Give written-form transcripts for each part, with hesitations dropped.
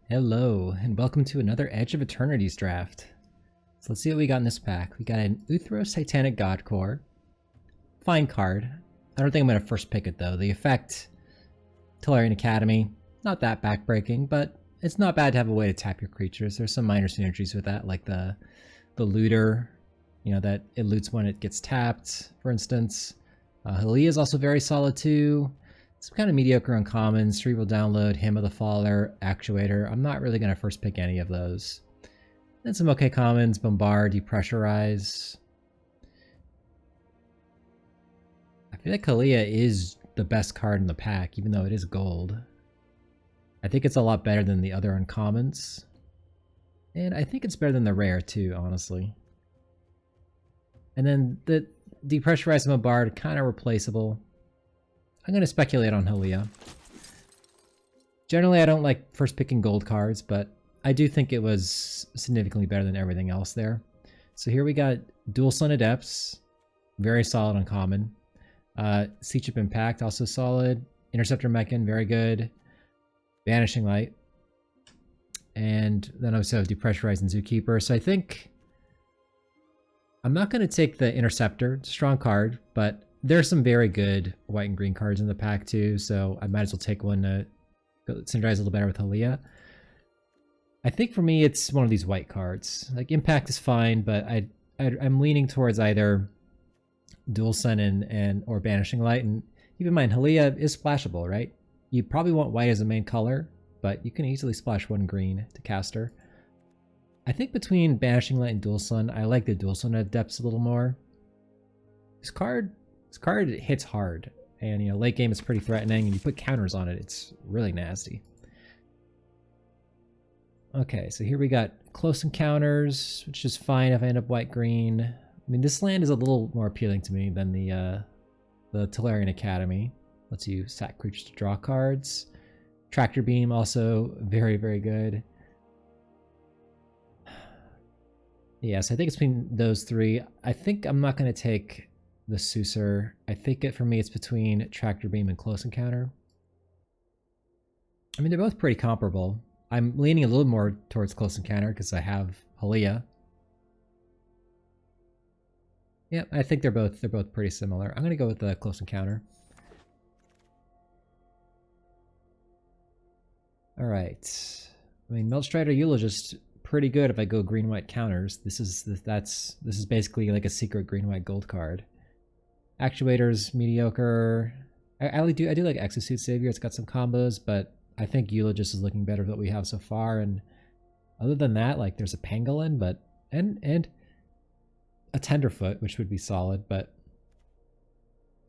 Hello, and welcome to another Edge of Eternities draft. So let's see what we got in this pack. We got an Uthros Titanic God Core. Fine card. I don't think I'm going to first pick it though. The effect, Tellurian Academy, not that backbreaking, but it's not bad to have a way to tap your creatures. There's some minor synergies with that, like the looter, you know, that it loots when it gets tapped, for instance. Hylia is also very solid too. Some kind of mediocre uncommons, Cerebral Download, Hymn of the Faller, Actuator. I'm not really going to first pick any of those. And some okay commons, Bombard, Depressurize. I feel like Hylia is the best card in the pack, even though it is gold. I think it's a lot better than the other uncommons. And I think it's better than the rare too, honestly. And then the Depressurize and Bombard, kind of replaceable. I'm going to speculate on Hylia. Generally, I don't like first picking gold cards, but I do think it was significantly better than everything else there. So here we got Dual Sun Adepts, very solid uncommon. Sea Chip Impact, also solid. Interceptor Mechan, very good. Vanishing Light. And then also Depressurize and Zookeeper. So I think I'm not going to take the Interceptor. It's a strong card, but there's some very good white and green cards in the pack too, so I might as well take one to synergize a little better with Hylia. I think for me it's one of these white cards. Like Impact is fine, but I'm leaning towards either Dual Sun and or Banishing Light. And keep in mind, Hylia is splashable, right? You probably want white as a main color, but you can easily splash one green to cast her. I think between Banishing Light and Dual Sun, I like the Dual Sun Adepts a little more. This card hits hard, and you know, late game it's pretty threatening, and you put counters on it, it's really nasty. Okay, so here we got Close Encounters, which is fine if I end up white-green. I mean, this land is a little more appealing to me than the Tellurian Academy. Lets you sack creatures to draw cards. Tractor Beam, also very, very good. Yes, I think it's between those three. I think I'm not going to take the Suicer. I think for me it's between Tractor Beam and Close Encounter. I mean, they're both pretty comparable. I'm leaning a little more towards Close Encounter because I have Hylia. Yeah, I think they're both pretty similar. I'm gonna go with the Close Encounter. All right. I mean, Meltstrider Eulogist, pretty good if I go green-white counters. This is basically like a secret green-white gold card. Actuator's mediocre. I do like Exosuit Savior. It's got some combos, but I think Eulogist is looking better with what we have so far. And other than that, like there's a Pangolin, but and a Tenderfoot, which would be solid. But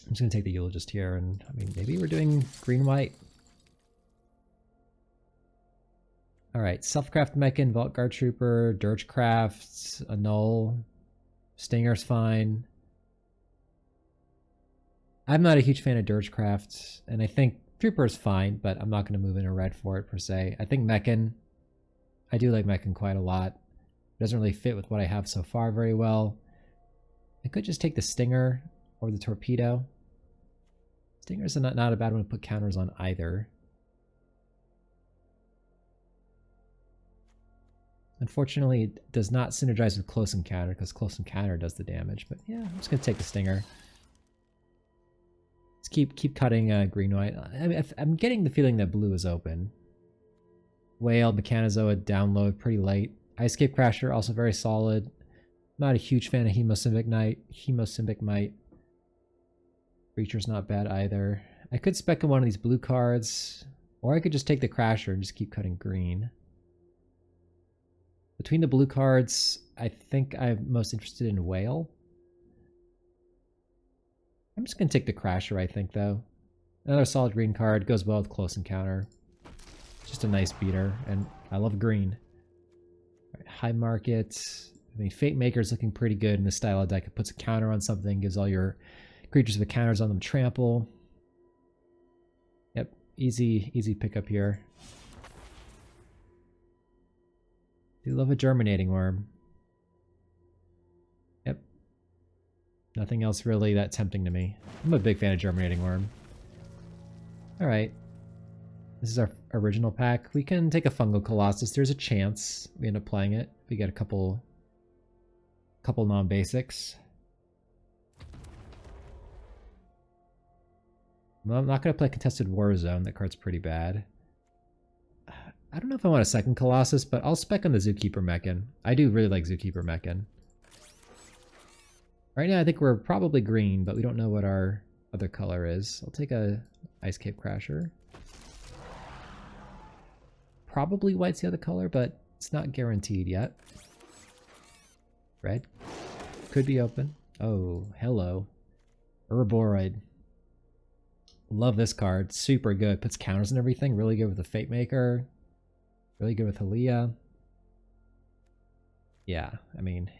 I'm just gonna take the Eulogist here, and I mean maybe we're doing green white. All right, Selfcraft Mechan, Vault Guard Trooper, Dirgecraft, Annul, Stinger's fine. I'm not a huge fan of Dirgecraft, and I think Trooper is fine, but I'm not going to move in a red for it per se. I think Mechan, I do like Mechan quite a lot. It doesn't really fit with what I have so far very well. I could just take the Stinger or the Torpedo. Stinger's not a bad one to put counters on either. Unfortunately, it does not synergize with Close Encounter because Close Encounter does the damage, but yeah, I'm just going to take the Stinger. Let's keep cutting green-white. I'm getting the feeling that blue is open. Whale, Mechanozoa, Download, pretty late. Icecape Crasher, also very solid. Not a huge fan of Hemosymbic Might. Creature's not bad either. I could spec in one of these blue cards, or I could just take the Crasher and just keep cutting green. Between the blue cards, I think I'm most interested in Whale. I'm just going to take the Crasher, I think, though. Another solid green card. Goes well with Close Encounter. Just a nice beater, and I love green. All right, High Market. I mean, Fate Maker's looking pretty good in this style of deck. It puts a counter on something, gives all your creatures with counters on them trample. Yep, easy pickup here. Do love a Germinating Worm. Yep. Nothing else really that tempting to me. I'm a big fan of Germinating Worm. Alright. This is our original pack. We can take a Fungal Colossus. There's a chance we end up playing it. We get a couple non-basics. Well, I'm not going to play Contested War Zone. That card's pretty bad. I don't know if I want a second Colossus, but I'll spec on the Zookeeper Mechan. I do really like Zookeeper Mechan. Right now I think we're probably green, but we don't know what our other color is. I'll take a Ice Cape Crasher. Probably white's the other color, but it's not guaranteed yet. Red. Could be open. Oh, hello. Ouroboroid. Love this card. Super good. Puts counters and everything. Really good with the Fate Maker. Really good with Halia. Yeah, I mean,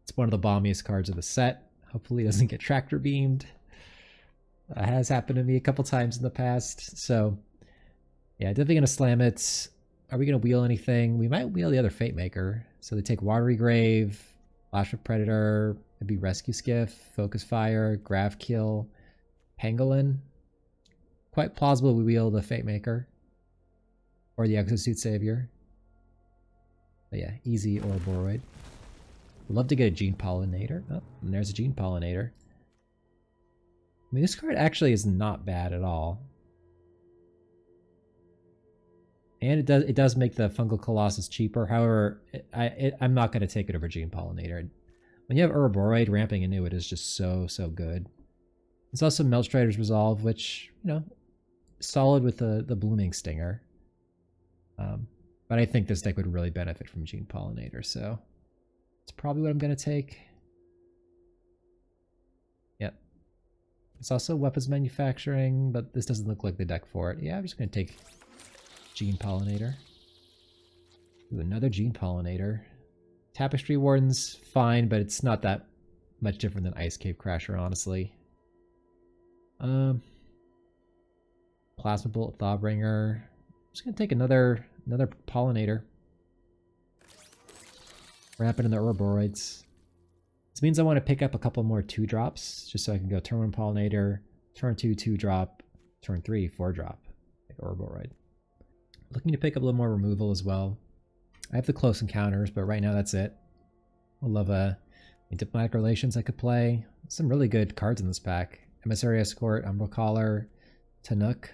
it's one of the bombiest cards of the set. Hopefully it doesn't get tractor beamed. That has happened to me a couple times in the past. So, yeah, definitely going to slam it. Are we going to wheel anything? We might wheel the other Fate Maker. So they take Watery Grave, Flash of Predator, maybe Rescue Skiff, Focus Fire, Grav Kill, Pangolin. Quite plausible we wheel the Fate Maker. Or the Exosuit Savior. But yeah, easy Ouroboroid. Would love to get a Gene Pollinator. Oh, and there's a Gene Pollinator. I mean, this card actually is not bad at all. And it does make the Fungal Colossus cheaper. However, I'm not going to take it over Gene Pollinator. When you have Ouroboroid, ramping into it is just so good. There's also Meltstrider's Resolve, which, you know, solid with the Blooming Stinger. But I think this deck would really benefit from Gene Pollinator, so it's probably what I'm going to take. Yep. It's also Weapons Manufacturing, but this doesn't look like the deck for it. Yeah, I'm just going to take Gene Pollinator. Ooh, another Gene Pollinator. Tapestry Warden's fine, but it's not that much different than Ice Cave Crasher, honestly. Plasma Bolt, Thawbringer. I'm just going to take another Pollinator. Ramp it in the Ouroboroids. This means I want to pick up a couple more 2-drops, just so I can go turn 1 Pollinator, turn 2 2-drop, turn 3 4-drop, like Ouroboroid. Looking to pick up a little more removal as well. I have the Close Encounters, but right now that's it. I love Diplomatic Relations I could play. Some really good cards in this pack. Emissary Escort, Umbral Collar, Tanuk.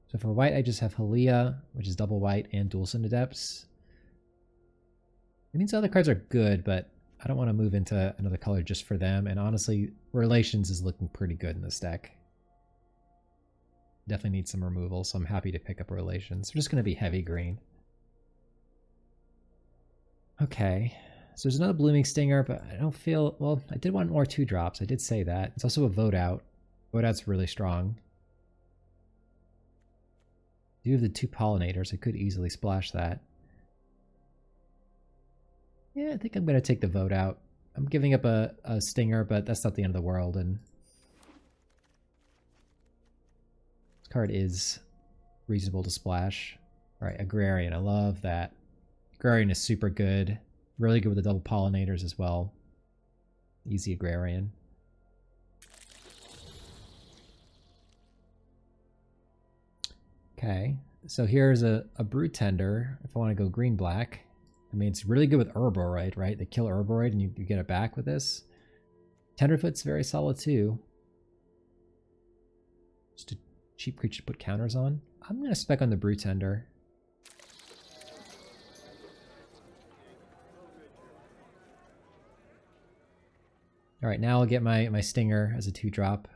So for white, I just have Halia, which is double white, and Dual Sin Adepts. It means other cards are good, but I don't want to move into another color just for them. And honestly, Relations is looking pretty good in this deck. Definitely need some removal, so I'm happy to pick up Relations. We're just going to be heavy green. Okay, so there's another Blooming Stinger, but I don't feel... Well, I did want more 2-drops. I did say that. It's also a Vote Out. Vote Out's really strong. I do have the 2 Pollinators. I could easily splash that. Yeah, I think I'm going to take the Vote Out. I'm giving up a Stinger, but that's not the end of the world, and this card is reasonable to splash. All right, Agrarian. I love that. Agrarian is super good. Really good with the double Pollinators as well. Easy Agrarian. Okay, so here's a Brood Tender if I want to go green-black. I mean, it's really good with Ouroboroid, right? They kill Ouroboroid and you get it back with this. Tenderfoot's very solid too. Just a cheap creature to put counters on. I'm going to spec on the Brood Tender. Alright, now I'll get my Stinger as a 2-drop.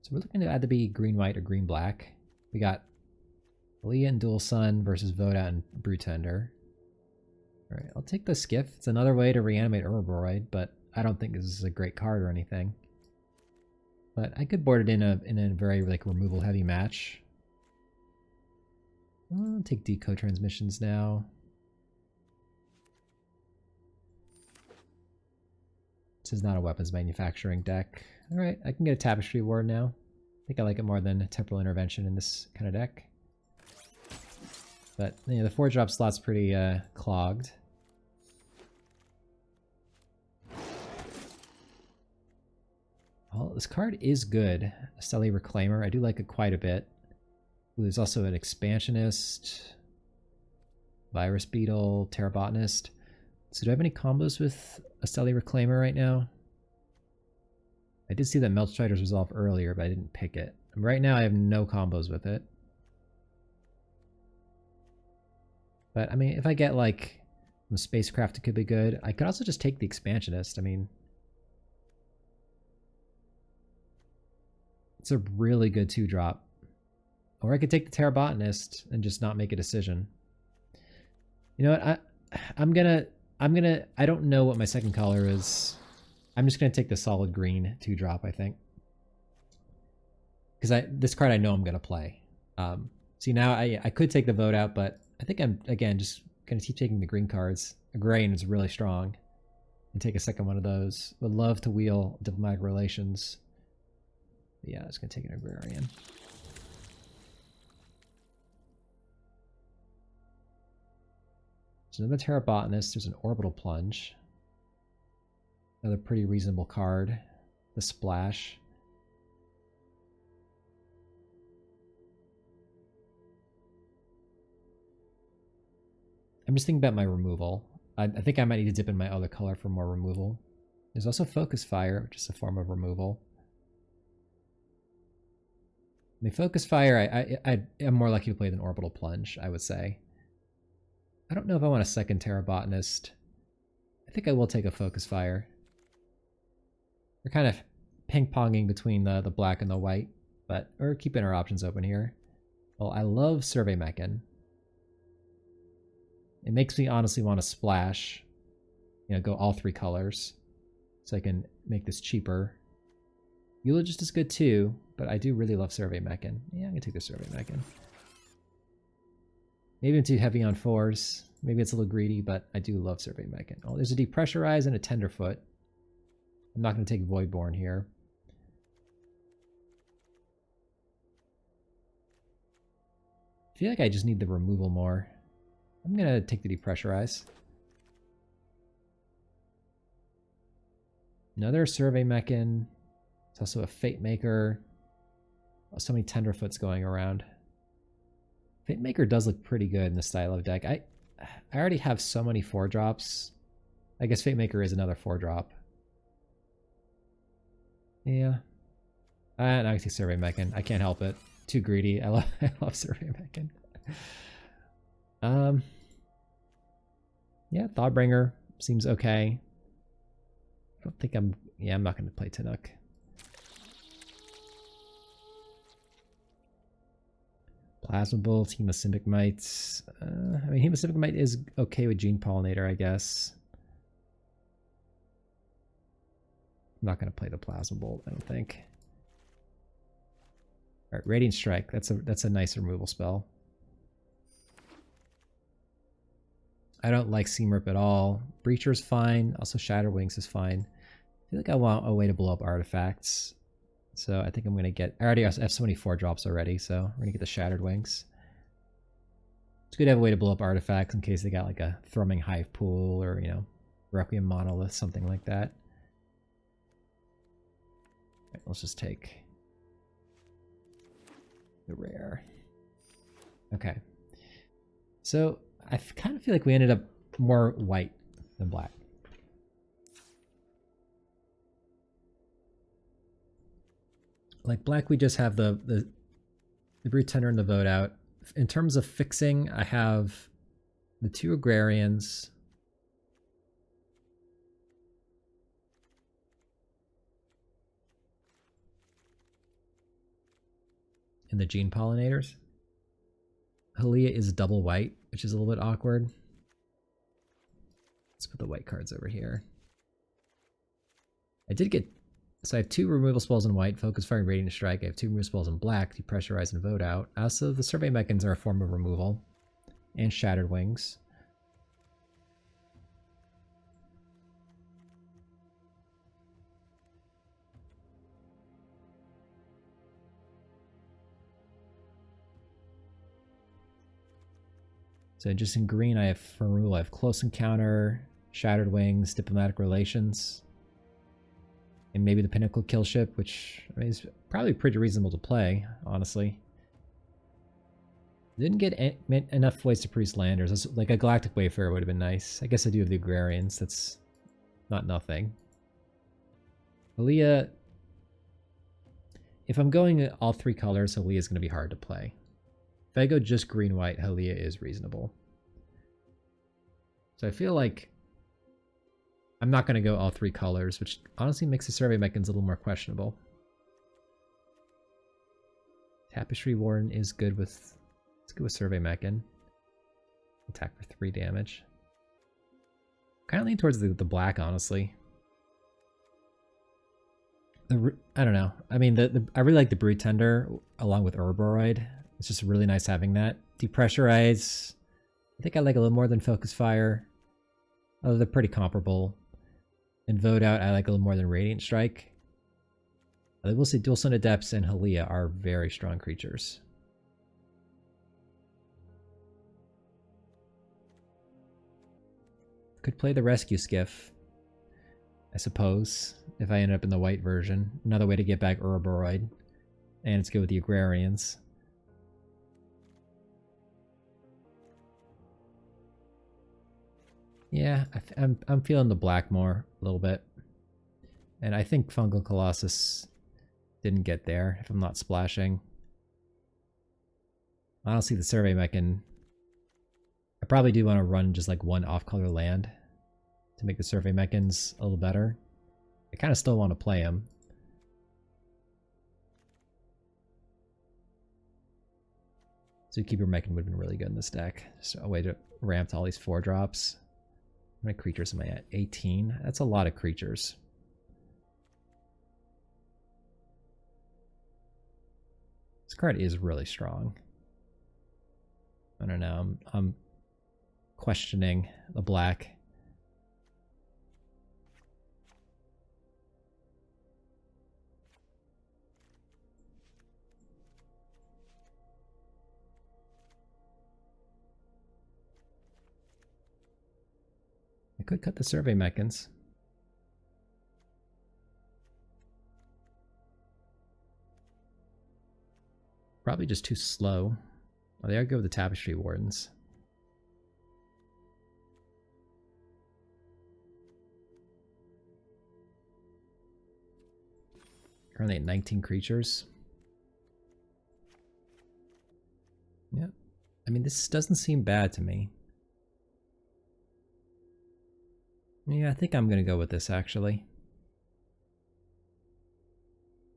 So we're looking to either be green-white or green-black. We got Halia and Dual Sun versus Vote Out and Brood Tender. Alright, I'll take the Skiff. It's another way to reanimate Ouroboroid, but I don't think this is a great card or anything. But I could board it in a very like removal-heavy match. I'll take Decode Transmissions now. This is not a weapons manufacturing deck. Alright, I can get a Tapestry Ward now. I think I like it more than a Temporal Intervention in this kind of deck. But, you know, the 4-drop slot's pretty clogged. Well, this card is good. Stelly Reclaimer. I do like it quite a bit. Ooh, there's also an Expansionist, Virus Beetle, Terrabotanist. So do I have any combos with a Stelly Reclaimer right now? I did see that Melt Strider's Resolve earlier, but I didn't pick it. Right now I have no combos with it. But I mean, if I get like some Spacecraft, it could be good. I could also just take the Expansionist. I mean, it's a really good 2-drop. Or I could take the Terrabotanist and just not make a decision. You know what? I don't know what my second color is. I'm just gonna take the solid green 2-drop, I think. Because this card I know I'm gonna play. See, now I could take the vote out, but I think I'm, again, just gonna keep taking the green cards. Agrarian is really strong. And take a second one of those. Would love to wheel Diplomatic Relations. But yeah, I was gonna take an Agrarian. There's another Terrabotanist. There's an Orbital Plunge. Another pretty reasonable card. The Splash. I'm just thinking about my removal. I think I might need to dip in my other color for more removal. There's also Focus Fire, which is a form of removal. I mean, Focus Fire, I am more likely to play than Orbital Plunge, I would say. I don't know if I want a second Terrabotanist. I think I will take a Focus Fire. We're kind of ping-ponging between the black and the white, but we're keeping our options open here. Well, I love Survey Mechan. It makes me honestly want to splash, you know, go all 3 colors so I can make this cheaper. Eulogist is good too, but I do really love Survey Mechan. Yeah, I'm gonna take the Survey Mechan. Maybe I'm too heavy on 4s. Maybe it's a little greedy, but I do love Survey Mechan. Oh, there's a Depressurize and a Tenderfoot. I'm not gonna take Voidborn here. I feel like I just need the removal more. I'm gonna take the Depressurize. Another Survey Mechan. It's also a Fate Maker. Oh, so many Tenderfoots going around. Fate Maker does look pretty good in this style of deck. I already have so many 4-drops. I guess Fate Maker is another 4-drop. Yeah. And I can take Survey Mechan. I can't help it. Too greedy. I love Survey Mechan. Yeah, Thoughtbringer seems okay. I don't think I'm not going to play Tinook. Plasma Bolt, Hemosymbic Mites. I mean, Hemosymbic Mite is okay with Gene Pollinator, I guess. I'm not going to play the Plasma Bolt, I don't think. All right, Radiant Strike. That's a nice removal spell. I don't like Seamrip at all. Breacher's fine. Also Shattered Wings is fine. I feel like I want a way to blow up artifacts. So I think I'm going to get... I already have so many 4-drops already, so we're going to get the Shattered Wings. It's good to have a way to blow up artifacts in case they got like a Thrumming Hive Pool or, you know, Requiem Monolith, something like that. All right, let's just take the rare. Okay. So I kind of feel like we ended up more white than black. Like black, we just have the Brute Tender and the Vote Out. In terms of fixing, I have the 2 Agrarians. And the Gene Pollinators. Halia is double white, which is a little bit awkward. Let's put the white cards over here. I did get... So I have 2 removal spells in white, Focus Fire and Radiant Strike. I have 2 removal spells in black, Depressurize and Vote Out. Also, the Survey Mechans are a form of removal. And Shattered Wings. So just in green, I have for removal, I have Close Encounter, Shattered Wings, Diplomatic Relations. And maybe the Pinnacle kill ship, which I mean, is probably pretty reasonable to play, honestly. Didn't get enough ways to produce landers. Like a Galactic Wayfarer would have been nice. I guess I do have the Agrarians. That's not nothing. Halia, if I'm going all three colors, Halia is going to be hard to play. If I go just green-white, Halia is reasonable. So I feel like I'm not going to go all three colors, which honestly makes the Survey Mechans a little more questionable. Tapestry Warden is good with... Let's go with Survey Mechan. Attack for 3 damage. Kind of lean towards the black, honestly. I don't know. I mean, I really like the Brood Tender along with Ouroboroid. It's just really nice having that. Depressurize. I think I like a little more than Focus Fire. Although they're pretty comparable. And Vote Out, I like a little more than Radiant Strike. I will say Dual Sun Adepts and Halia are very strong creatures. Could play the Rescue Skiff, I suppose, if I end up in the white version. Another way to get back Ouroboroid. And it's good with the Agrarians. Yeah, I'm feeling the black more a little bit. And I think Fungal Colossus didn't get there, if I'm not splashing. Honestly, the Survey Mechan, I probably do want to run just like one off-color land to make the Survey Mechans a little better. I kind of still want to play them. Zookeeper Mechan would have been really good in this deck. Just a way to ramp to all these 4-drops. How many creatures am I at? 18? That's a lot of creatures. This card is really strong. I don't know. I'm questioning the black. I could cut the Survey Mechans. Probably just too slow. Oh, they are good with the Tapestry Wardens. Currently at 19 creatures. Yeah. I mean, this doesn't seem bad to me. Yeah, I think I'm going to go with this, actually.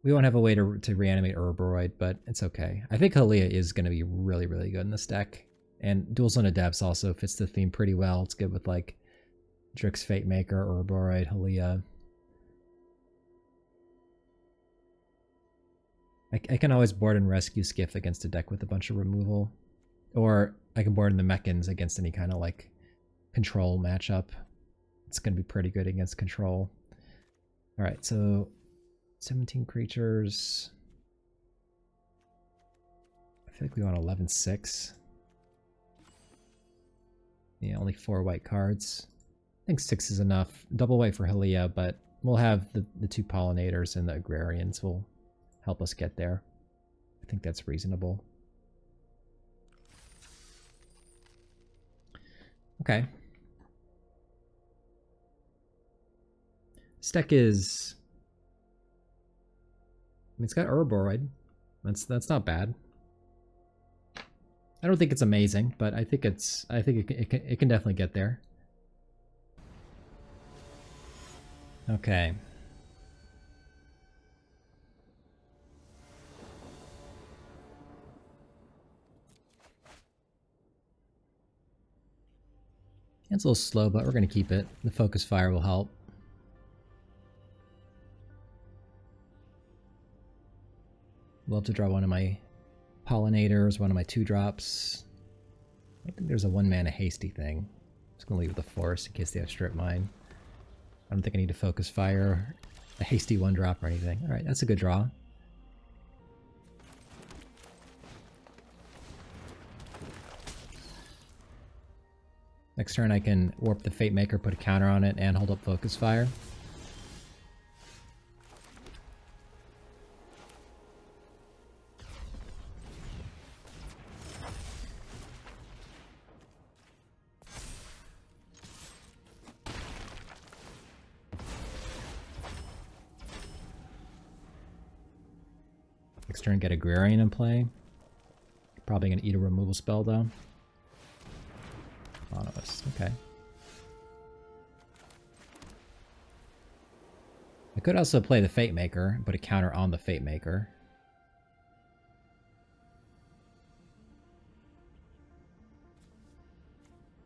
We won't have a way to reanimate Ouroboroid, but it's okay. I think Halia is going to be really, really good in this deck. And Dual Sun Adepts also fits the theme pretty well. It's good with, like, Drix Fate Maker, Ouroboroid, Halia. I can always board and rescue Skiff against a deck with a bunch of removal. Or I can board in the Mechans against any kind of, like, control matchup. It's going to be pretty good against control. Alright, so 17 creatures. I feel like we want 11-6. Yeah, only 4 white cards. I think 6 is enough. Double white for Halia, but we'll have the 2 Pollinators and the Agrarians will help us get there. I think that's reasonable. Okay. This deck is... I mean, it's got Ouroboroid. That's not bad. I don't think it's amazing, but I think it can definitely get there. Okay. It's a little slow, but we're going to keep it. The Focus Fire will help. Love to draw one of my Pollinators, one of my 2-drops. I don't think there's a 1-mana hasty thing. I'm just going to leave it with the Forest in case they have Strip Mine. I don't think I need to Focus Fire a hasty 1-drop or anything. Alright, that's a good draw. Next turn I can warp the Fate Maker, put a counter on it, and hold up Focus Fire. Next turn, get Agrarian in play. Probably gonna eat a removal spell though. Monoist, okay. I could also play the Fate Maker and put a counter on the Fate Maker.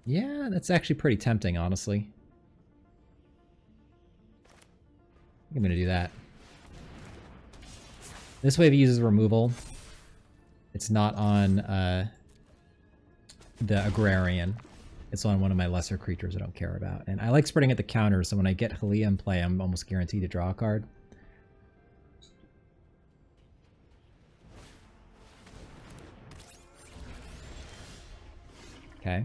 Yeah, that's actually pretty tempting, honestly. I'm gonna do that. This wave uses removal. It's not on the Agrarian. It's on one of my lesser creatures I don't care about. And I like spreading at the counter, so when I get Halia in play, I'm almost guaranteed to draw a card. Okay.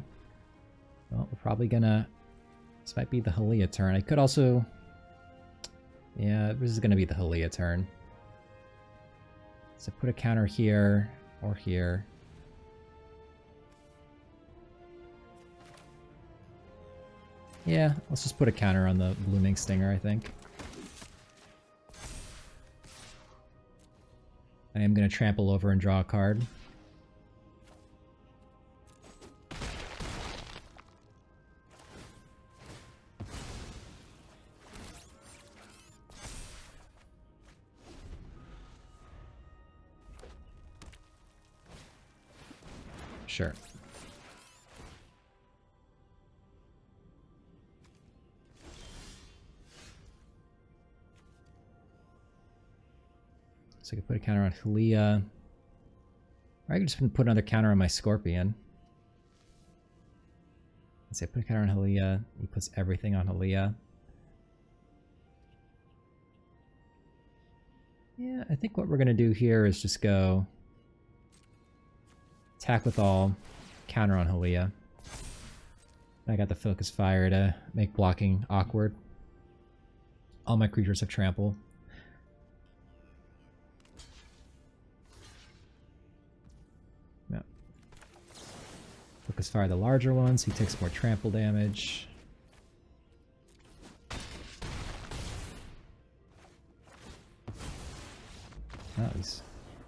Well, we're probably gonna... This might be the Halia turn. I could also... Yeah, this is gonna be the Halia turn. So put a counter here, or here. Yeah, let's just put a counter on the Blooming Stinger, I think. I am going to trample over and draw a card. Sure. So I could put a counter on Halia. Or I could just put another counter on my Scorpion. Let's say put a counter on Halia. He puts everything on Halia. Yeah, I think what we're going to do here is just go attack with all, counter on Halia. I got the Focus Fire to make blocking awkward. All my creatures have trample. Yeah. Focus Fire the larger one, so he takes more trample damage. Oh, is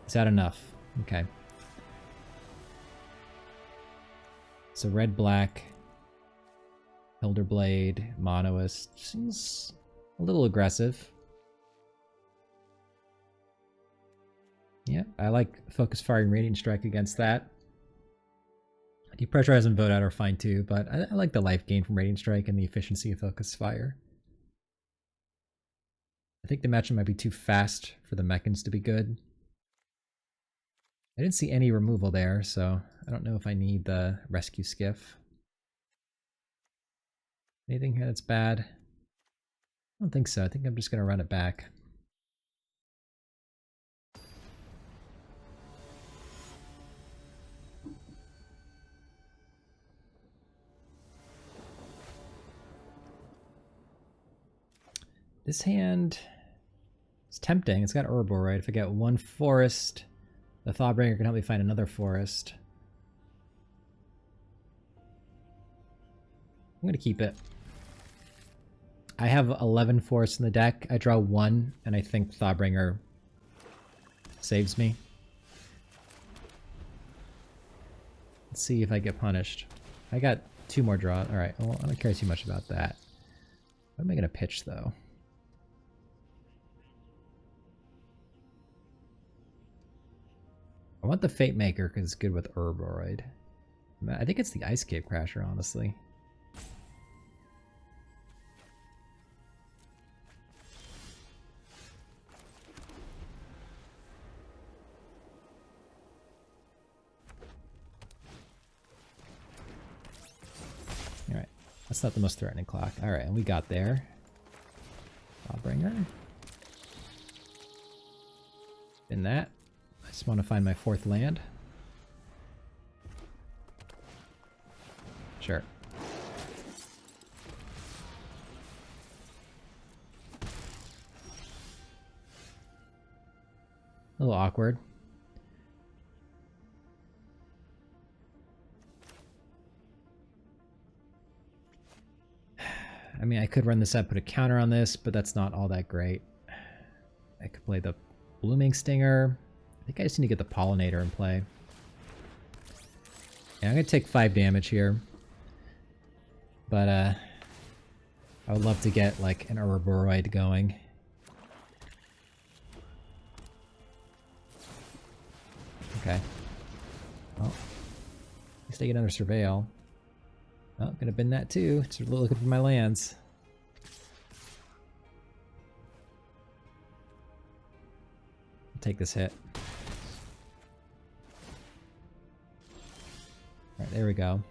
that enough? Okay. So red, black, Elderblade, Monoist seems a little aggressive. Yeah, I like Focus Fire and Radiant Strike against that. Depressurize and Vote Out are fine too, but I like the life gain from Radiant Strike and the efficiency of Focus Fire. I think the matchup might be too fast for the Mechans to be good. I didn't see any removal there, so I don't know if I need the Rescue Skiff. Anything here that's bad? I don't think so. I think I'm just going to run it back. This hand is tempting. It's got Ouroboroid. If I get one forest, the Thawbringer can help me find another forest. I'm going to keep it. I have 11 forests in the deck. I draw one, and I think Thawbringer saves me. Let's see if I get punished. I got 2 more draws. Alright, well, I don't care too much about that. What am I going to pitch, though? I want the Fate Maker because it's good with Ouroboroid. I think it's the Ice Cave Crasher, honestly. Alright, that's not the most threatening clock. Alright, and we got there. Thawbringer. In that. I just want to find my 4th land. Sure. A little awkward. I mean, I could run this up, put a counter on this, but that's not all that great. I could play the Blooming Stinger. I think I just need to get the Pollinator in play. Yeah, I'm going to take 5 damage here. But, I would love to get, like, an Ouroboroid going. Okay. Well, at least I get another Surveil. Oh, I'm gonna bin that too. Just looking for my lands. I'll take this hit. Alright, there we go.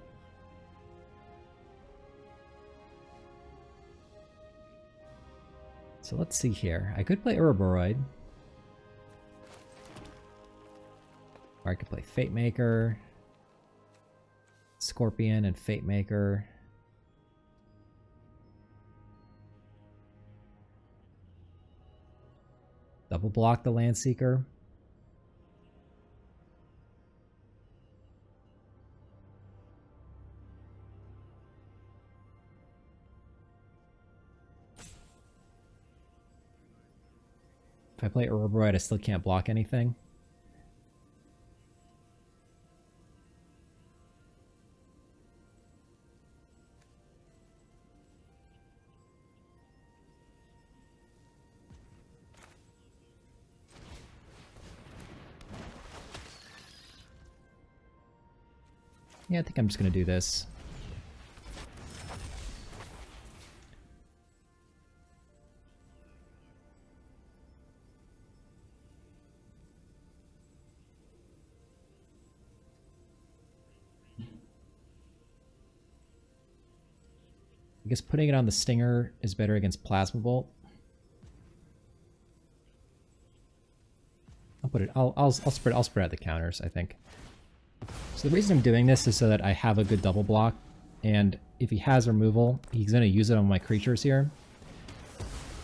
So let's see here. I could play Ouroboroid. Or I could play Fate Maker, Scorpion, and Fate Maker. Double block the Landseeker. If I play Ouroboroid, I still can't block anything. Yeah, I think I'm just going to do this. I guess putting it on the Stinger is better against Plasma Bolt. I'll spread out the counters, I think. So the reason I'm doing this is so that I have a good double block, and if he has removal, he's going to use it on my creatures here.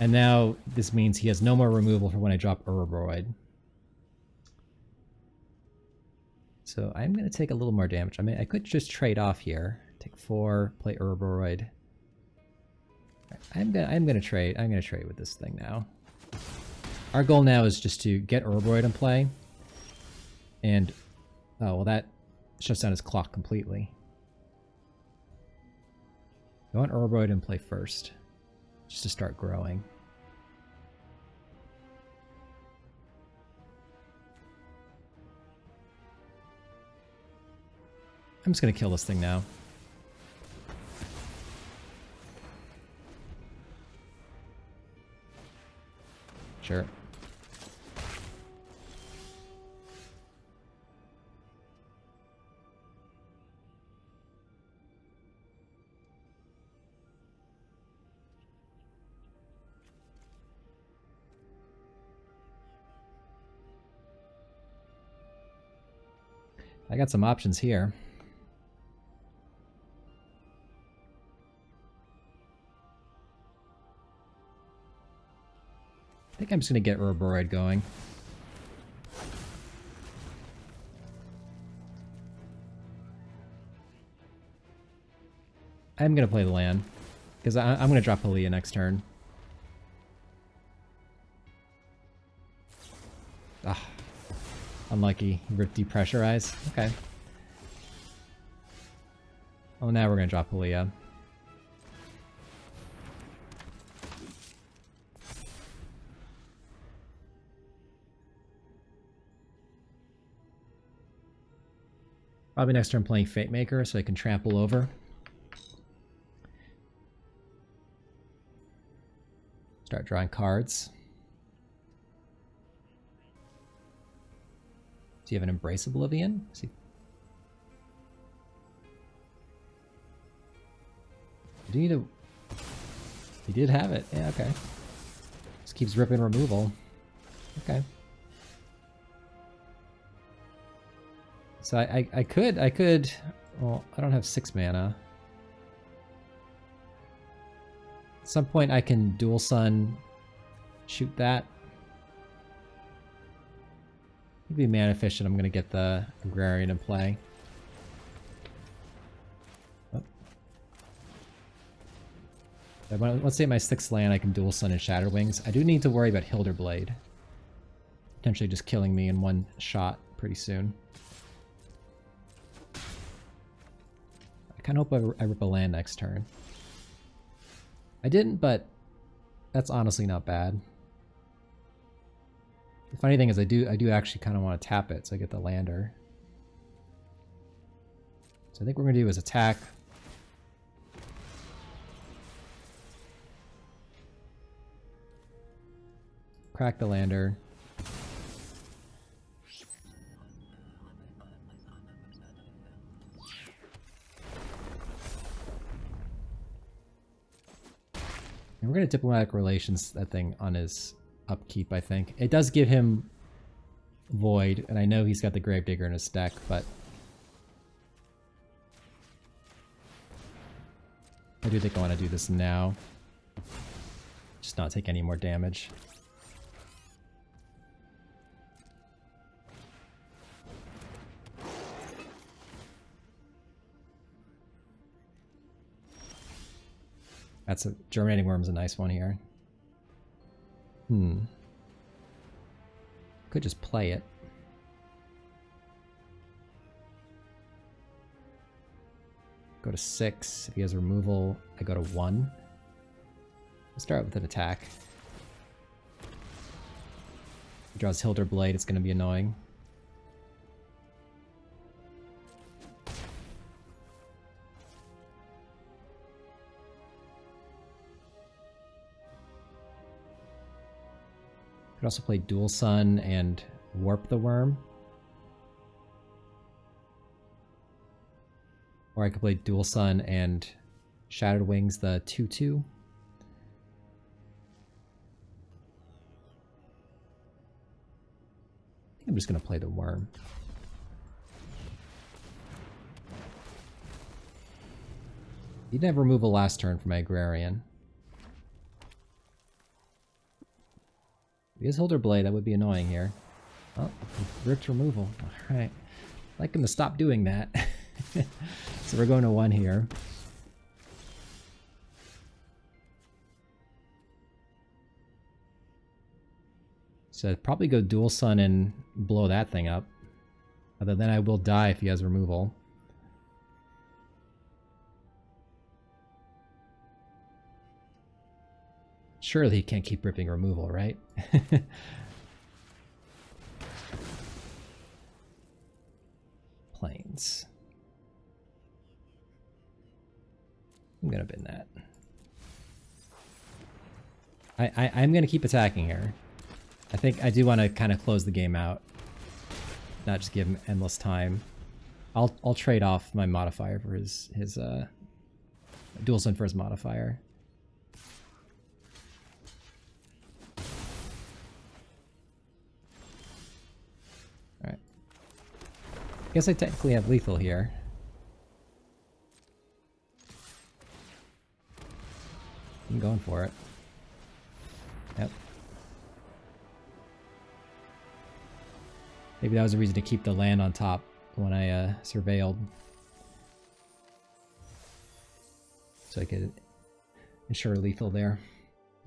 And now this means he has no more removal for when I drop Ouroboroid. So I'm going to take a little more damage. I mean, I could just trade off here. Take 4, play Ouroboroid. I'm gonna trade with this thing now. Our goal now is just to get Ouroboroid in play. And oh well, that shuts down his clock completely. I want Ouroboroid in play first, just to start growing. I'm just gonna kill this thing now. Sure. I got some options here. I think I'm just going to get Ouroboroid going. I'm going to play the land, because I'm going to drop Halia next turn. Ah, unlucky. Depressurize. Okay. Oh, now we're going to drop Halia. Probably next turn playing Fate Maker so I can trample over. Start drawing cards. Do you have an Embrace Oblivion? See. Do you need a... He did have it. Yeah, okay. Just keeps ripping removal. Okay. So I could, well, I don't have 6 mana. At some point I can Dual Sun, shoot that. Maybe mana efficient, I'm gonna get the Agrarian in play. Oh. Let's say my 6th land I can Dual Sun and Shatterwings. I do need to worry about Hilderblade. potentially just killing me in one shot pretty soon. I kind of hope I rip a land next turn. I didn't, but that's honestly not bad. The funny thing is I do actually kind of want to tap it so I get the lander. So I think what we're going to do is attack. Crack the lander. And we're going to diplomatic relations that thing on his upkeep, I think. It does give him void, and I know he's got the Gravedigger in his deck, but I do think I want to do this now. Just not take any more damage. That's a Germinating Worm's a nice one here. Could just play it. Go to 6. If he has removal, I go to 1. We'll start with an attack. He draws Hilder Blade, it's going to be annoying. Could also play Dual Sun and Warp the Worm. Or I could play Dual Sun and Shattered Wings the 2/2. I think I'm just going to play the Worm. He didn't have removal last turn for my Agrarian. If he has Hilder Blade, that would be annoying here. Oh, ripped removal. Alright. I'd like him to stop doing that. So we're going to 1 here. So I'd probably go Dual Sun and blow that thing up. Other than I will die if he has removal. Surely he can't keep ripping removal, right? Plains. I'm gonna bin that. I'm gonna keep attacking here. I think I do want to kind of close the game out, not just give him endless time. I'll trade off my modifier for his Dual Sun for his modifier. Alright. I guess I technically have lethal here. I'm going for it. Yep. Maybe that was a reason to keep the land on top when I surveilled. So I could ensure lethal there.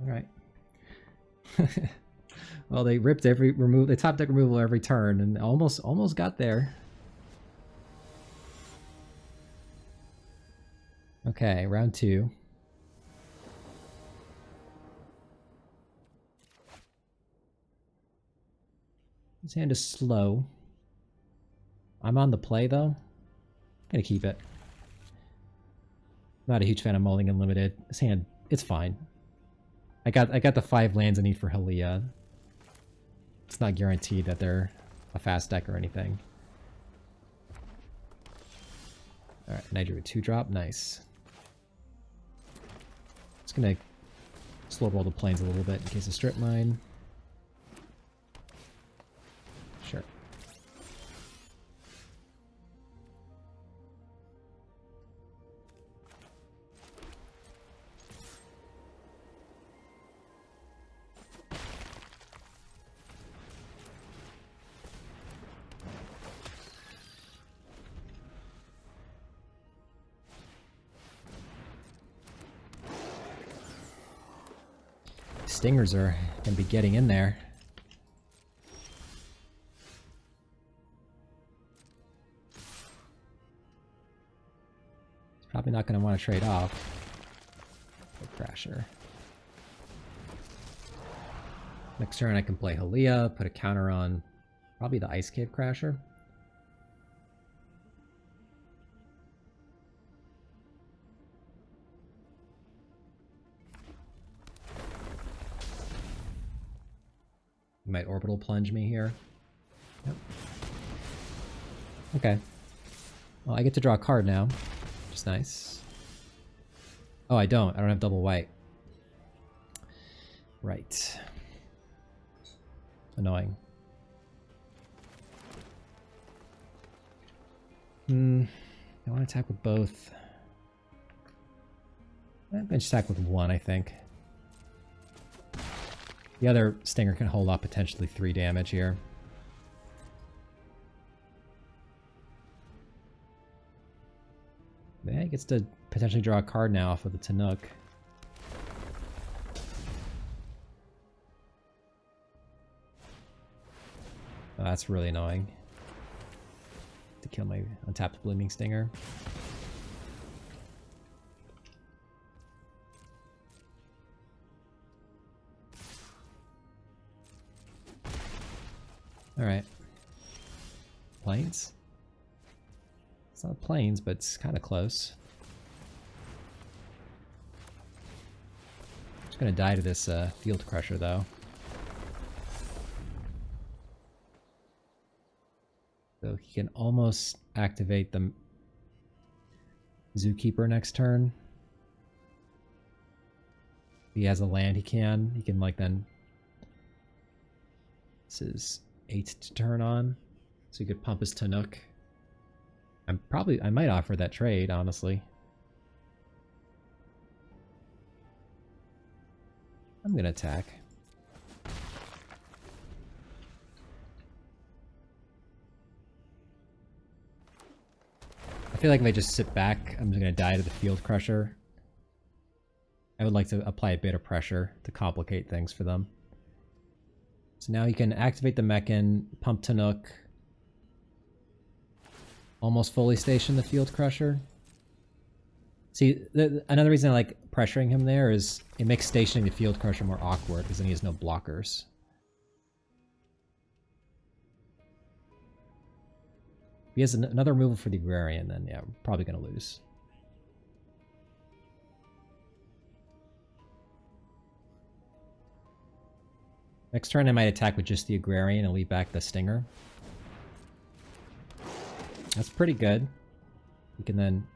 Alright. Well, they ripped they top deck removal every turn and almost got there. Okay, round 2. His hand is slow. I'm on the play though. I'm gonna keep it. Not a huge fan of Mulling Unlimited. His hand, it's fine. I got the 5 lands I need for Hylia. It's not guaranteed that they're a fast deck or anything. Alright, and I drew a 2-drop. Nice. Just gonna slow roll the plains a little bit in case of strip mine. Sure. Stingers are gonna be getting in there. Probably not going to want to trade off. The Crasher. Next turn I can play Halia, put a counter on probably the Ice Cave Crasher. You might Orbital Plunge me here. Yep. Okay. Well, I get to draw a card now, which is nice. Oh, I don't. I don't have double white. Right. Annoying. I want to attack with both. I'm going to attack with one, I think. The other Stinger can hold off potentially 3 damage here. Yeah, he gets to potentially draw a card now off of the Tanook. Oh, that's really annoying. To kill my untapped Blooming Stinger. Alright. Plains? It's not plains, but it's kind of close. Just gonna die to this Field Crusher, though. So he can almost activate the Zookeeper next turn. If he has a land, he can. He can, like, then... This is 8 to turn on. So he could pump his Tanook. I might offer that trade, honestly. I'm gonna attack. I feel like if I just sit back, I'm just gonna die to the Field Crusher. I would like to apply a bit of pressure to complicate things for them. So now he can activate the Mechan, pump Tanook, almost fully station the Field Crusher. See, another reason I like pressuring him there is it makes stationing the Field Crusher more awkward because then he has no blockers. If he has another removal for the Agrarian, then yeah, we're probably going to lose. Next turn I might attack with just the Agrarian and leave back the Stinger. That's pretty good. You can then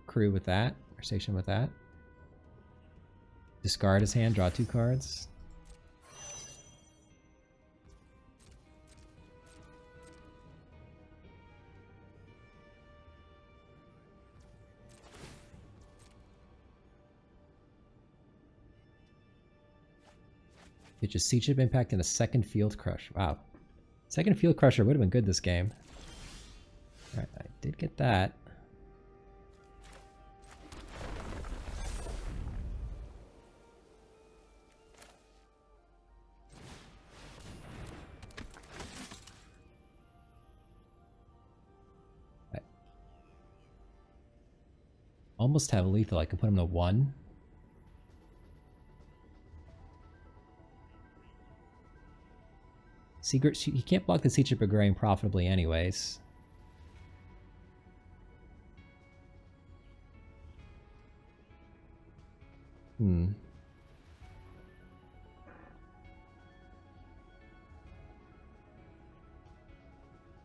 crew with that, or station with that. Discard his hand, draw 2 cards. Get just Sea Chip Impact and a second Field Crush. Wow. Second Field Crusher would have been good this game. Alright, I did get that. I almost have lethal. I can put him to 1. Secret, he can't block the Sea Chip Agrarian profitably anyways.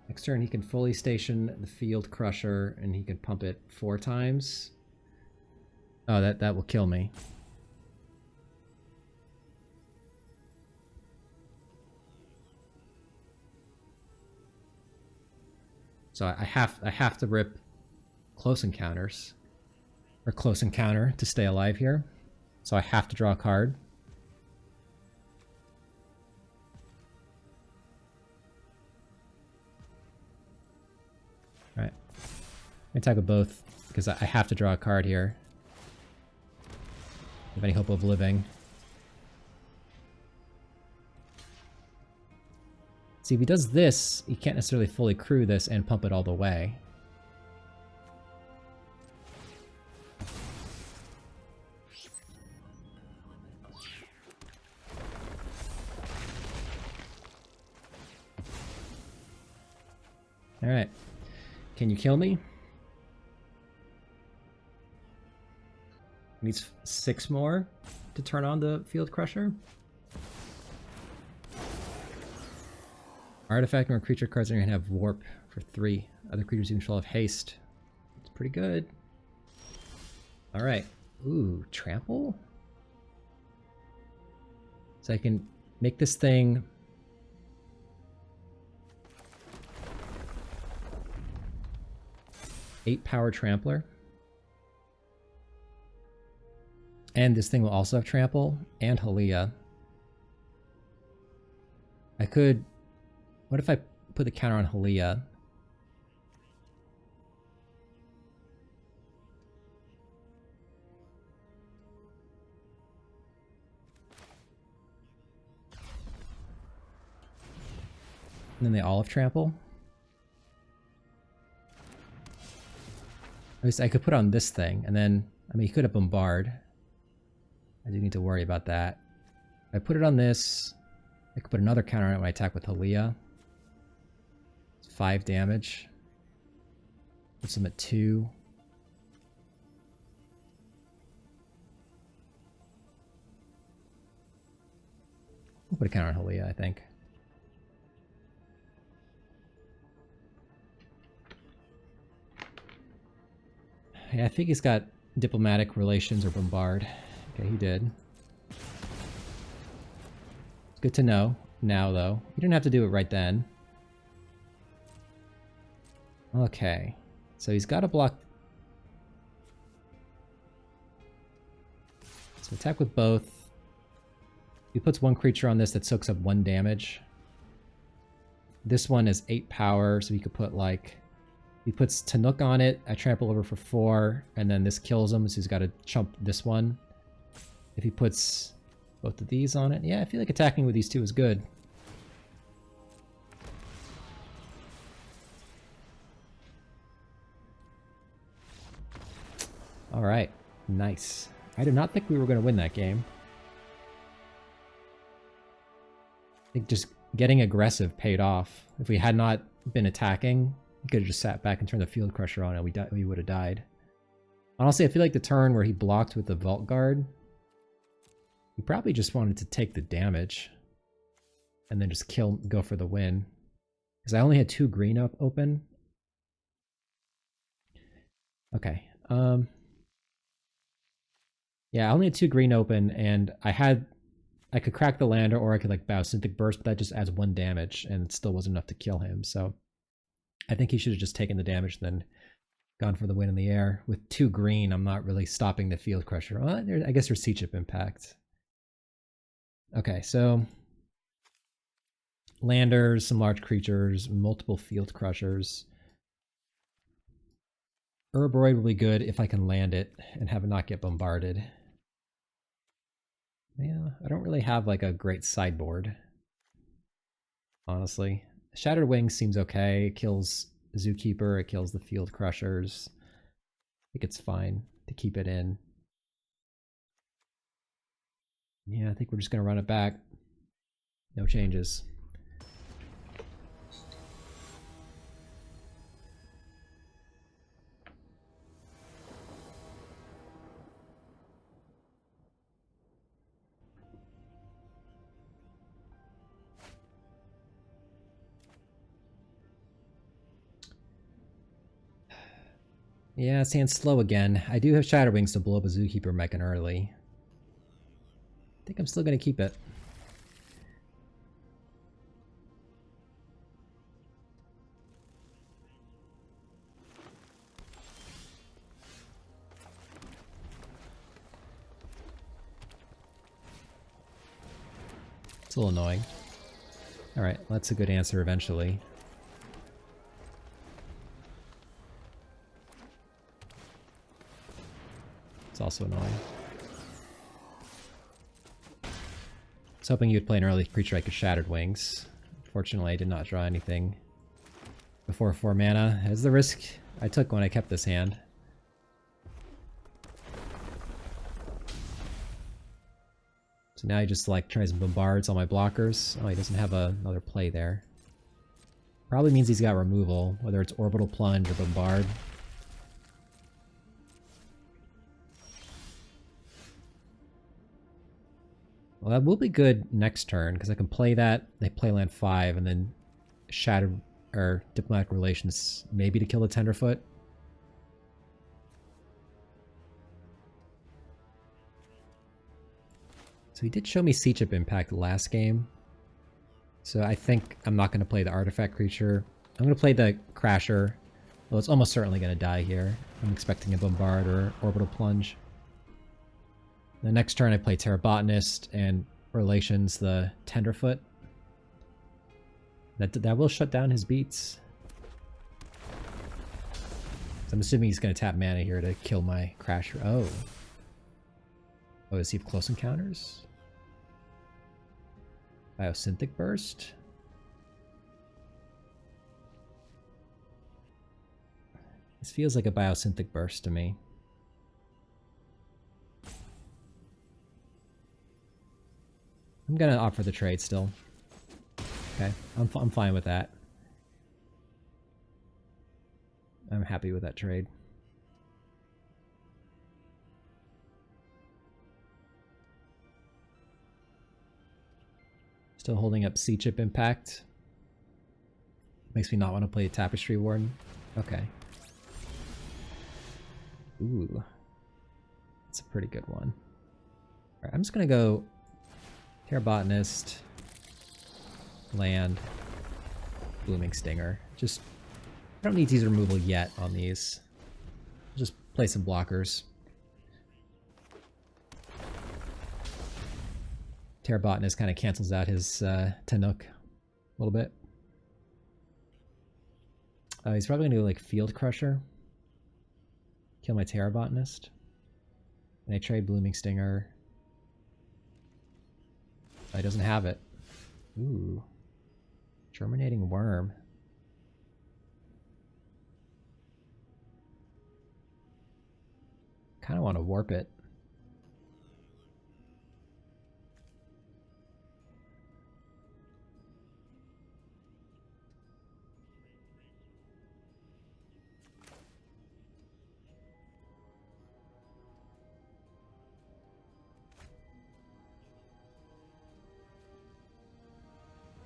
Next turn he can fully station the Field Crusher and he can pump it 4 times. Oh, that will kill me. So I have to rip Close Encounters. Or Close Encounter to stay alive here. So I have to draw a card. Alright. I attack with both, because I have to draw a card here. Have any hope of living. See, if he does this, he can't necessarily fully crew this and pump it all the way. Alright. Can you kill me? Needs 6 more to turn on the Field Crusher. Artifact or creature cards are going to have Warp for 3. Other creatures you control have Haste. It's pretty good. Alright. Ooh, Trample? So I can make this thing... Eight-power Trampler. And this thing will also have Trample and Halia. I could... What if I put the counter on Halia? And then they all have Trample. At least I could put on this thing, and then... I mean, he could have Bombard. I do need to worry about that. If I put it on this, I could put another counter on it when I attack with Halia. It's 5 damage. Puts him at 2. We'll put a counter on Halia, I think. Yeah, I think he's got Diplomatic Relations or Bombard. Okay, he did. It's good to know now, though. You didn't have to do it right then. Okay. So he's got to block... So attack with both. He puts 1 creature on this that soaks up 1 damage. This one is 8 power, so he could put, like... He puts Tanuk on it, I trample over for 4, and then this kills him, so he's got to chump this one. If he puts both of these on it, yeah, I feel like attacking with these 2 is good. Alright, nice. I did not think we were going to win that game. I think just getting aggressive paid off. If we had not been attacking... We could have just sat back and turned the Field Crusher on and we would have died. Honestly, I feel like the turn where he blocked with the Vault Guard, he probably just wanted to take the damage and then just go for the win. Because I only had 2 green open. Okay. Yeah, I only had 2 green open, and I could crack the lander, or I could like Biosynthetic Burst, but that just adds 1 damage, and it still wasn't enough to kill him, so... I think he should have just taken the damage, then gone for the win in the air. With 2 green, I'm not really stopping the Field Crusher. Well, I guess there's Sea-Chip Impact. Okay, so... Landers, some large creatures, multiple Field Crushers. Ouroboroid will be good if I can land it and have it not get bombarded. Yeah, I don't really have like a great sideboard, honestly. Shattered Wings seems okay. It kills Zookeeper, it kills the Field Crushers. I think it's fine to keep it in. Yeah, I think we're just going to run it back. No changes. Yeah, it's saying slow again. I do have Shadow Wings to blow up a Zookeeper mechan early. I think I'm still going to keep it. It's a little annoying. Alright, that's a good answer eventually. It's also annoying. I was hoping you'd play an early creature I could Shattered Wings. Unfortunately, I did not draw anything before 4 mana. As the risk I took when I kept this hand. So now he just like tries and bombards all my blockers. Oh, he doesn't have another play there. Probably means he's got removal, whether it's Orbital Plunge or Bombard. Well, that will be good next turn, because I can play that, they play land 5, and then Shattered, or Diplomatic Relations, maybe to kill the Tenderfoot. So he did show me Sea Chip Impact last game. So I think I'm not going to play the Artifact Creature. I'm going to play the Crasher. Well, it's almost certainly going to die here. I'm expecting a Bombard or Orbital Plunge. The next turn I play Terra Botanist and Relations the Tenderfoot. That will shut down his beats. So I'm assuming he's going to tap mana here to kill my Crasher. Oh. Oh, does he have Close Encounters? Biosynthetic Burst? This feels like a Biosynthetic Burst to me. I'm gonna offer the trade still. Okay, I'm fine with that. I'm happy with that trade. Still holding up Sea Chip Impact. Makes me not want to play Tapestry Warden. Okay. Ooh. That's a pretty good one. Alright, I'm just gonna go Terra Botanist, land, Blooming Stinger. Just, I don't need to use removal yet on these. Just play some blockers. Terra Botanist kind of cancels out his Tanook a little bit. He's probably going to do like Field Crusher. Kill my Terra Botanist. And I trade Blooming Stinger. He doesn't have it. Ooh. Germinating Worm. Kind of want to warp it.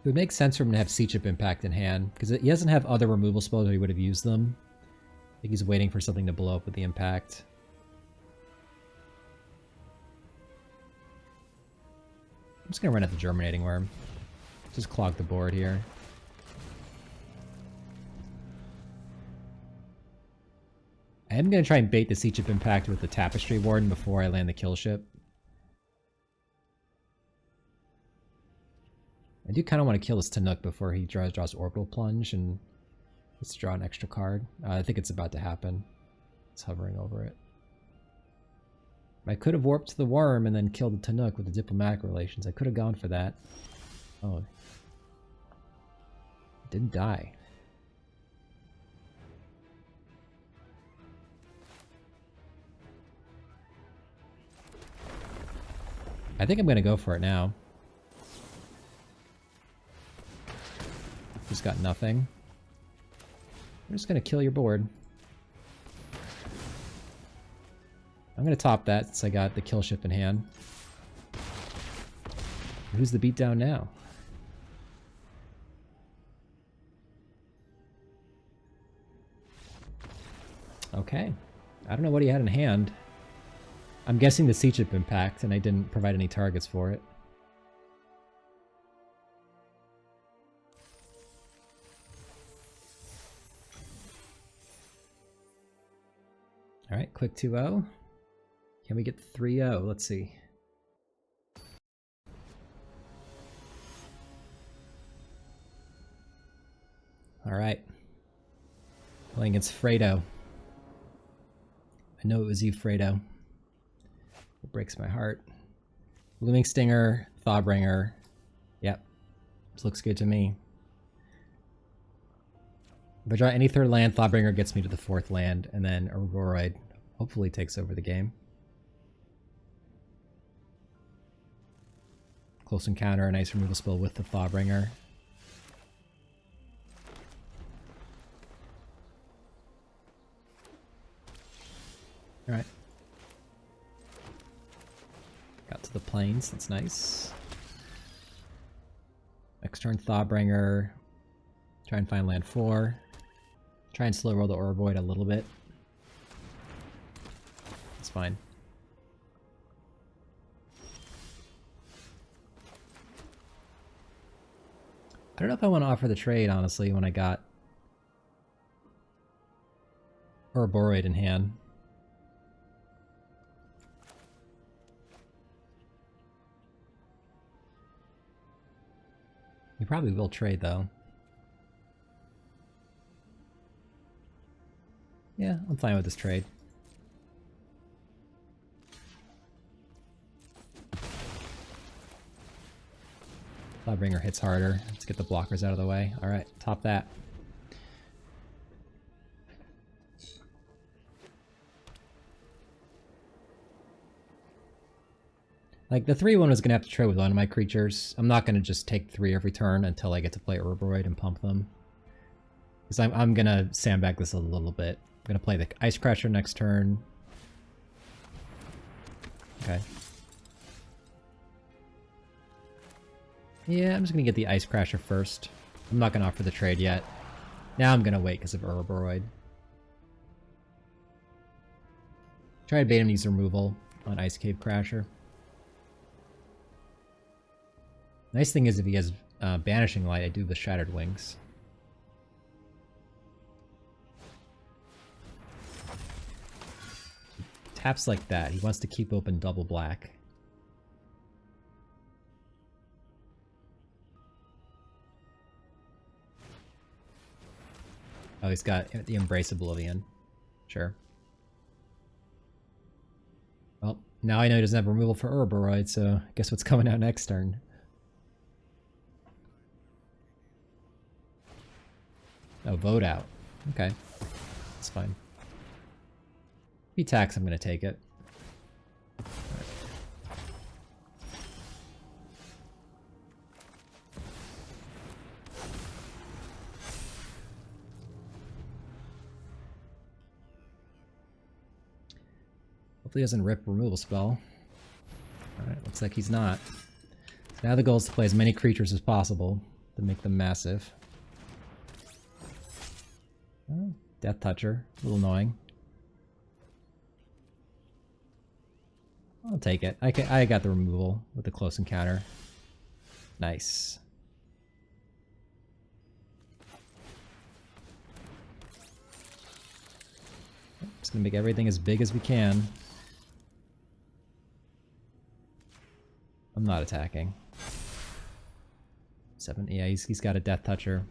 It would make sense for him to have Sea Chip Impact in hand, because he doesn't have other removal spells or he would have used them. I think he's waiting for something to blow up with the impact. I'm just going to run at the Germinating Worm. Just clog the board here. I am going to try and bait the Sea Chip Impact with the Tapestry Warden before I land the kill ship. I do kind of want to kill this Tanook before he draws Orbital Plunge and gets to draw an extra card. I think it's about to happen. It's hovering over it. I could have warped the worm and then killed the Tanook with the Diplomatic Relations. I could have gone for that. Oh. It didn't die. I think I'm going to go for it now. Just got nothing. I'm just going to kill your board. I'm going to top that since I got the kill ship in hand. Who's the beatdown now? Okay. I don't know what he had in hand. I'm guessing the Sea Chip Impact, and I didn't provide any targets for it. Alright, quick 2-0. Can we get 3-0? Let's see. Alright. Playing against Fredo. I know it was you, Fredo. It breaks my heart. Blooming Stinger, Thawbringer. Yep. This looks good to me. If I draw any third land, Thawbringer gets me to the fourth land, and then Ouroboroid hopefully takes over the game. Close Encounter, a nice removal spell with the Thawbringer. Alright. Got to the plains, that's nice. Next turn, Thawbringer. Try and find land 4. Try and slow roll the Ouroboroid a little bit. It's fine. I don't know if I want to offer the trade, honestly, when I got Ouroboroid in hand. You probably will trade, though. Yeah, I'm fine with this trade. Thawbringer hits harder. Let's get the blockers out of the way. Alright, top that. Like, the 3-1 was going to have to trade with one of my creatures. I'm not going to just take 3 every turn until I get to play Ouroboroid and pump them. Because I'm going to sandbag this a little bit. I'm going to play the Ice Crasher next turn. Okay. Yeah, I'm just going to get the Ice Crasher first. I'm not going to offer the trade yet. Now I'm going to wait because of Ouroboroid. Try to bait him to use removal on Ice Cave Crasher. Nice thing is if he has Banishing Light, I do the Shattered Wings. Taps like that. He wants to keep open double black. Oh, he's got the Embrace Oblivion. Sure. Well, now I know he doesn't have removal for Ouroboroid, so guess what's coming out next turn? Oh, vote out. Okay. That's fine. If he attacks, I'm going to take it. Right. Hopefully he doesn't rip removal spell. Alright, looks like he's not. So now the goal is to play as many creatures as possible to make them massive. Oh, Death Toucher. A little annoying. I'll take it. I got the removal with the close encounter. Nice. Just gonna make everything as big as we can. I'm not attacking. 7. Yeah, he's got a Death Toucher.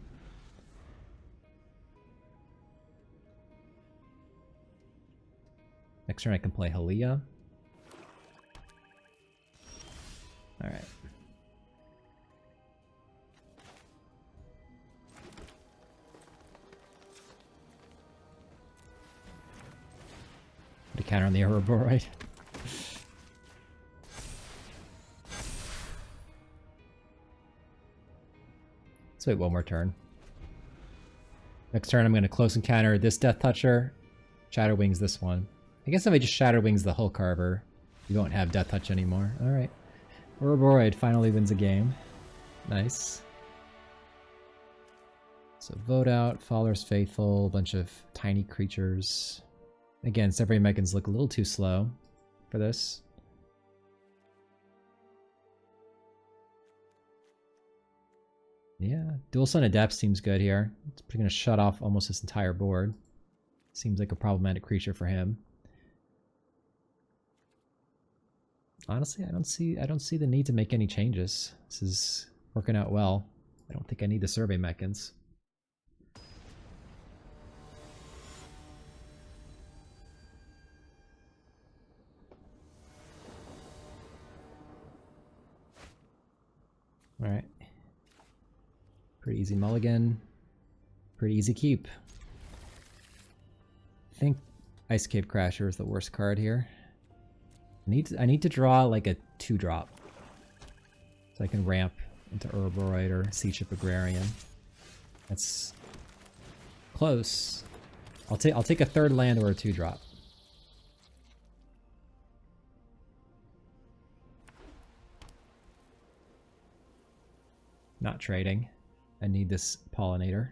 Next turn I can play Halia. Alright. To counter on the Ouroboroid. Let's wait one more turn. Next turn I'm going to close encounter this Death Toucher. Shadow Wings this one. I guess if I just Shadow Wings the Hull Carver, you won't have Death Touch anymore. Alright. Ouroboroid finally wins a game. Nice. So vote out, Faller's Faithful, a bunch of tiny creatures. Again, Severin Mechans look a little too slow for this. Yeah, Dual Sun Adept seems good here. It's going to shut off almost his entire board. Seems like a problematic creature for him. Honestly, I don't see the need to make any changes. This is working out well. I don't think I need the Survey Mechans. Alright. Pretty easy mulligan. Pretty easy keep. I think Ice Cave Crasher is the worst card here. I need to draw like a 2-drop. So I can ramp into Ouroboroid or Sea Ship Agrarian. That's close. I'll take a 3rd land or a 2-drop. Not trading. I need this pollinator.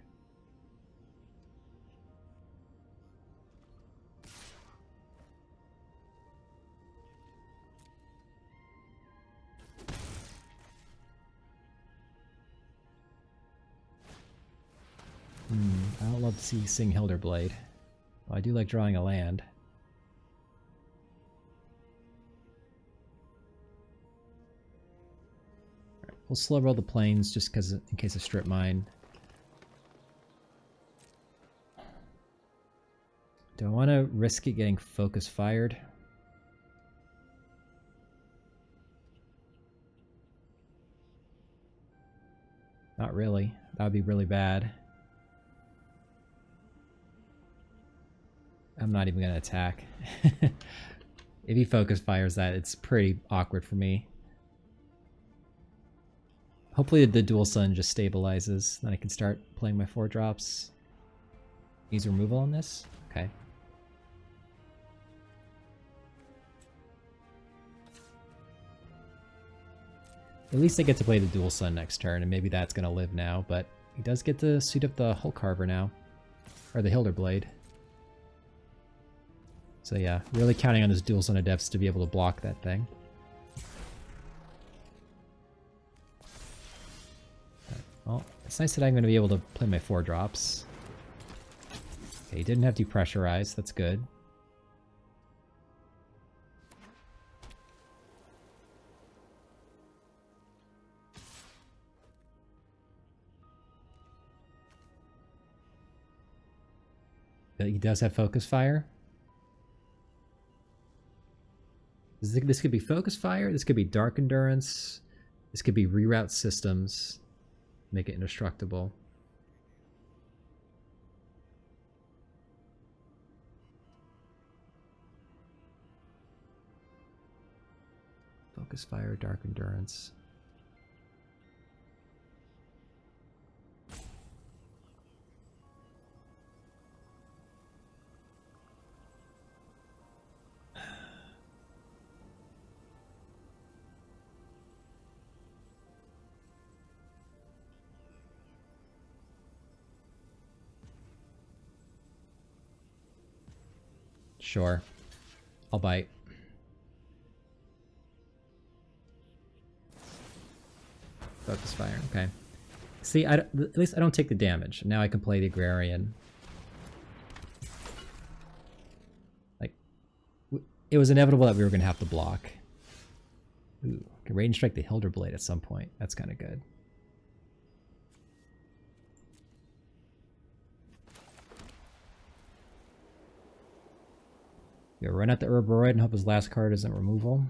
I would love to see Sing Hilderblade. Well, I do like drawing a land. Right, we'll slow roll the plains just because in case of strip mine. Do I want to risk it getting focus fired? Not really. That would be really bad. I'm not even going to attack. If he focus fires that, it's pretty awkward for me. Hopefully the dual sun just stabilizes. Then I can start playing my 4-drops. Use removal on this? Okay. At least I get to play the dual sun next turn, and maybe that's going to live now, but he does get to suit up the Hulk Carver now. Or the Hilderblade. So yeah, really counting on this dual sun adepts to be able to block that thing. Well, it's nice that I'm going to be able to play my 4-drops. Okay, he didn't have depressurize, that's good. But he does have focus fire. This could be focus fire, this could be dark endurance, this could be reroute systems, make it indestructible. Focus fire, dark endurance. Sure. I'll bite. Focus fire, okay. See, at least I don't take the damage. Now I can play the Agrarian. Like, it was inevitable that we were going to have to block. Ooh, can Radiant Strike the Hilderblade at some point. That's kind of good. Yeah, run out the Ouroboroid and hope his last card isn't removal.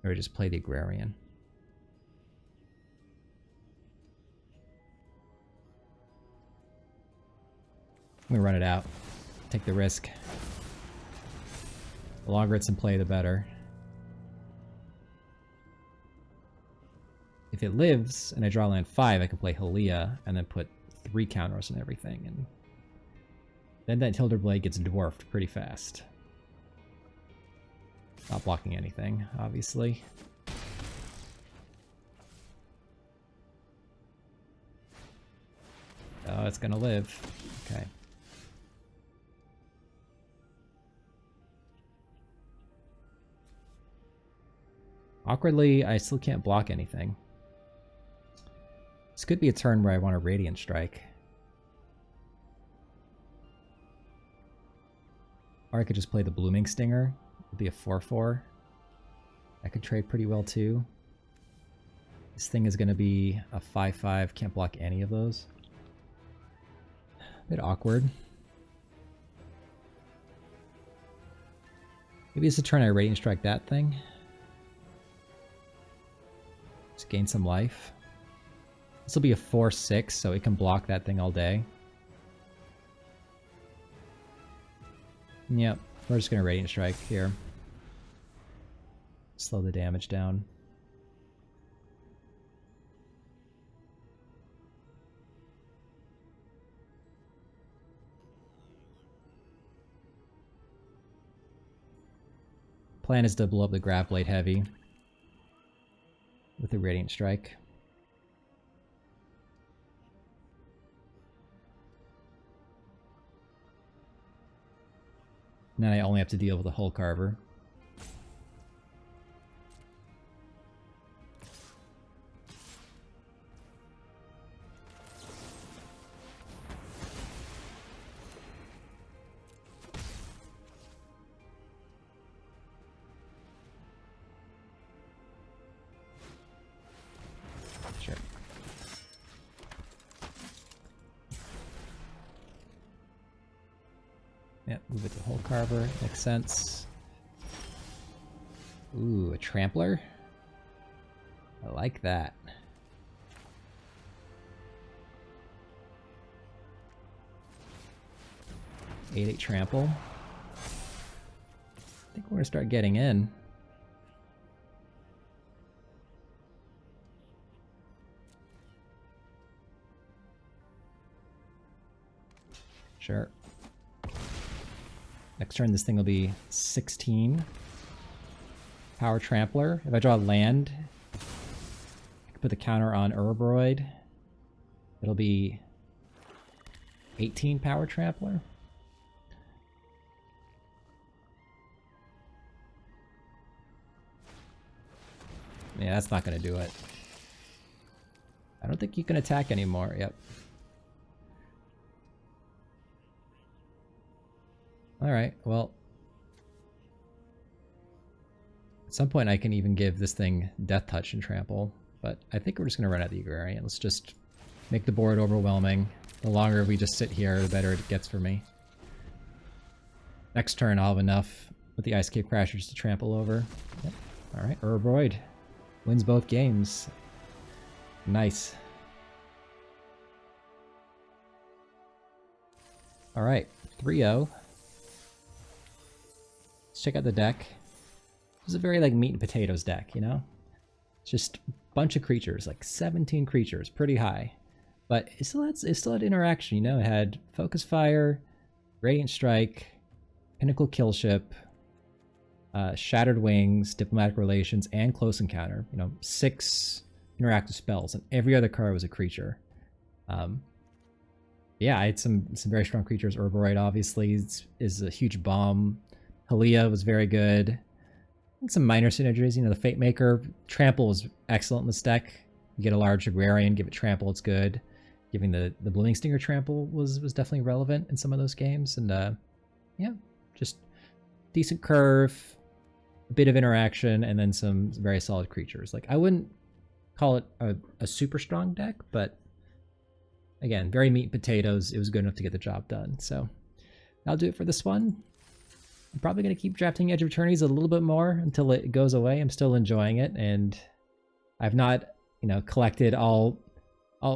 Or just play the Agrarian. I'm gonna run it out. Take the risk. The longer it's in play, the better. If it lives and I draw land 5, I can play Halia and then put 3 counters and everything, and then that Hilderblade gets dwarfed pretty fast. Not blocking anything, obviously. Oh, it's gonna live. Okay. Awkwardly, I still can't block anything. This could be a turn where I want a Radiant Strike. Or I could just play the Blooming Stinger. It'd be a 4/4. I could trade pretty well too. This thing is going to be a 5/5. Can't block any of those. Bit awkward. Maybe it's a turn I Radiant Strike that thing. Just gain some life. This will be a 4/6, so it can block that thing all day. Yep, we're just going to Radiant Strike here. Slow the damage down. Plan is to blow up the Grav Blade heavy with the Radiant Strike. Now I only have to deal with the Hull Carver. Sure. Yeah, move it to Hull Carver. Makes sense. Ooh, a Trampler? I like that. Eight trample. I think we're gonna start getting in. Sure. Next turn, this thing will be 16. Power Trampler. If I draw land, I can put the counter on Ouroboroid. It'll be 18 Power Trampler. Yeah, that's not going to do it. I don't think you can attack anymore. Yep. Alright, well. At some point I can even give this thing Death Touch and Trample, but I think we're just going to run out the Agrarian. Let's just make the board overwhelming. The longer we just sit here, the better it gets for me. Next turn I'll have enough with the Ice Cave Crashers to trample over. Yep. Alright, Ouroboroid wins both games. Nice. Alright, 3-0. Let's check out the deck. This is a very like meat and potatoes deck, you know? It's just a bunch of creatures, like 17 creatures, pretty high. But it still had interaction, you know? It had Focus Fire, Radiant Strike, Pinnacle Killship, Shattered Wings, Diplomatic Relations, and Close Encounter. You know, 6 interactive spells, and every other card was a creature. Yeah, I had some very strong creatures. Ouroboroid obviously is a huge bomb. Halia was very good. I think some minor synergies. You know, the Fate Maker Trample was excellent in this deck. You get a large Agrarian, give it Trample, it's good. Giving the Blooming Stinger Trample was definitely relevant in some of those games. And yeah, just decent curve, a bit of interaction, and then some very solid creatures. Like, I wouldn't call it a super strong deck, but again, very meat and potatoes. It was good enough to get the job done. So that'll do it for this one. I'm probably going to keep drafting Edge of Eternities a little bit more until it goes away. I'm still enjoying it, and I've not, you know, collected all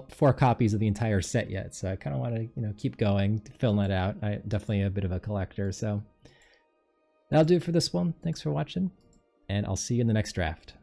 4 copies of the entire set yet. So I kind of want to, you know, keep going, filling that out. I definitely a bit of a collector. So that'll do it for this one. Thanks for watching, and I'll see you in the next draft.